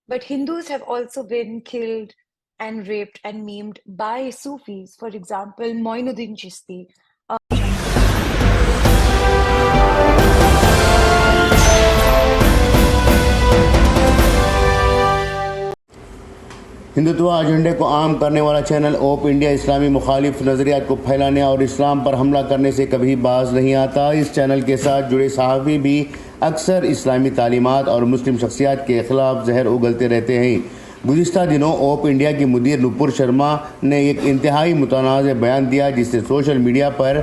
But Hindus have also been killed and raped and maimed by Sufis. For example, Moinuddin Chishti. Hindutva ایجنڈے کو عام کرنے والا channel اوپ India اسلامی مخالف نظریات کو پھیلانے اور اسلام پر حملہ کرنے سے کبھی باز نہیں آتا۔ اس چینل کے ساتھ جڑے صحافی بھی اکثر اسلامی تعلیمات اور مسلم شخصیات کے خلاف زہر اگلتے رہتے ہیں۔ گزشتہ دنوں اوپ انڈیا کی مدیر نپور شرما نے ایک انتہائی متنازع بیان دیا جس سے سوشل میڈیا پر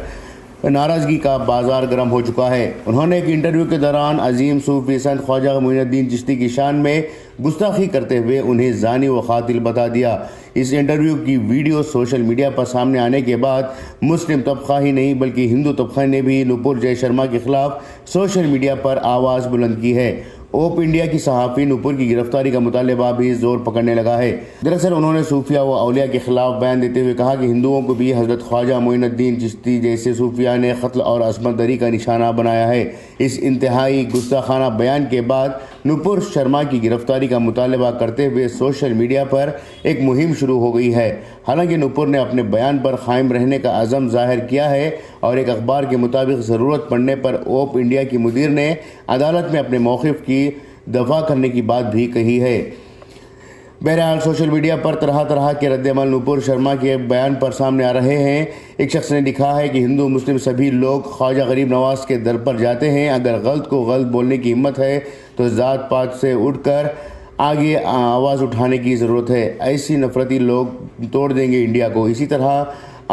ناراضگی کا بازار گرم ہو چکا ہے۔ انہوں نے ایک انٹرویو کے دوران عظیم صوفی سنت خواجہ معین الدین چشتی کی شان میں گستاخی کرتے ہوئے انہیں زانی و قاتل بتا دیا۔ اس انٹرویو کی ویڈیو سوشل میڈیا پر سامنے آنے کے بعد مسلم طبقہ ہی نہیں بلکہ ہندو طبقہ نے بھی نپور جے شرما کے خلاف سوشل میڈیا پر آواز بلند کی ہے۔ اوپ انڈیا کی صحافی نپور کی گرفتاری کا مطالبہ بھی زور پکڑنے لگا ہے۔ دراصل انہوں نے صوفیہ و اولیاء کے خلاف بیان دیتے ہوئے کہا کہ ہندوؤں کو بھی حضرت خواجہ معین الدین چشتی جیسے صوفیاء نے قتل اور عصمت دری کا نشانہ بنایا ہے۔ اس انتہائی گستاخانہ بیان کے بعد نپور شرما کی گرفتاری کا مطالبہ کرتے ہوئے سوشل میڈیا پر ایک مہم شروع ہو گئی ہے۔ حالانکہ نپور نے اپنے بیان پر قائم رہنے کا عزم ظاہر کیا ہے اور ایک اخبار کے مطابق ضرورت پڑنے پر اوپ انڈیا کی مدیر نے عدالت میں اپنے موقف کی دفاع کرنے کی بات بھی کہی ہے۔ بہرحال سوشل میڈیا پر طرح طرح کے رد عمل نپور شرما کے بیان پر سامنے آ رہے ہیں۔ ایک شخص نے لکھا ہے کہ ہندو مسلم سبھی لوگ خواجہ غریب نواز کے در پر جاتے ہیں۔ اگر غلط کو غلط بولنے کی ہمت ہے تو ذات پات سے اٹھ کر آگے آواز اٹھانے کی ضرورت ہے۔ ایسی نفرتی لوگ توڑ دیں گے انڈیا کو۔ اسی طرح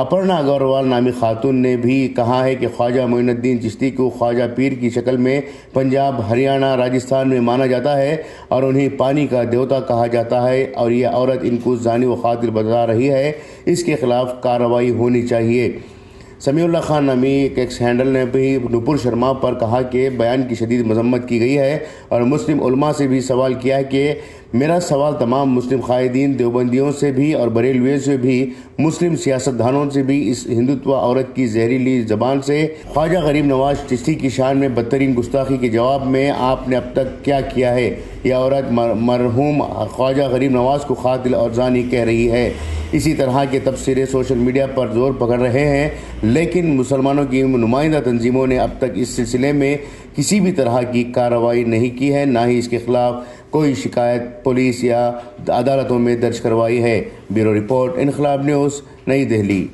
اپرنا اگروال نامی خاتون نے بھی کہا ہے کہ خواجہ معین الدین چشتی کو خواجہ پیر کی شکل میں پنجاب، ہریانہ، راجستھان میں مانا جاتا ہے اور انہیں پانی کا دیوتا کہا جاتا ہے اور یہ عورت ان کو زانی و قاتل بتا رہی ہے۔ اس کے خلاف کارروائی ہونی چاہیے۔ سمیع اللہ خان نامی ایک ایکس ہینڈل نے بھی نپور شرما پر کہا کہ بیان کی شدید مذمت کی گئی ہے اور مسلم علماء سے بھی سوال کیا ہے کہ میرا سوال تمام مسلم قائدین دیوبندیوں سے بھی اور بریلویوں سے بھی، مسلم سیاستدانوں سے بھی اس ہندوتوا عورت کی زہریلی زبان سے خواجہ غریب نواز چشتی کی شان میں بدترین گستاخی کے جواب میں آپ نے اب تک کیا کیا ہے؟ یہ عورت مرحوم خواجہ غریب نواز کو قاتل اور زانی کہہ رہی ہے۔ اسی طرح کے تبصرے سوشل میڈیا پر زور پکڑ رہے ہیں، لیکن مسلمانوں کی نمائندہ تنظیموں نے اب تک اس سلسلے میں کسی بھی طرح کی کارروائی نہیں کی ہے، نہ ہی اس کے خلاف کوئی شکایت پولیس یا عدالتوں میں درج کروائی ہے۔ بیورو رپورٹ، انقلاب نیوز، نئی دہلی۔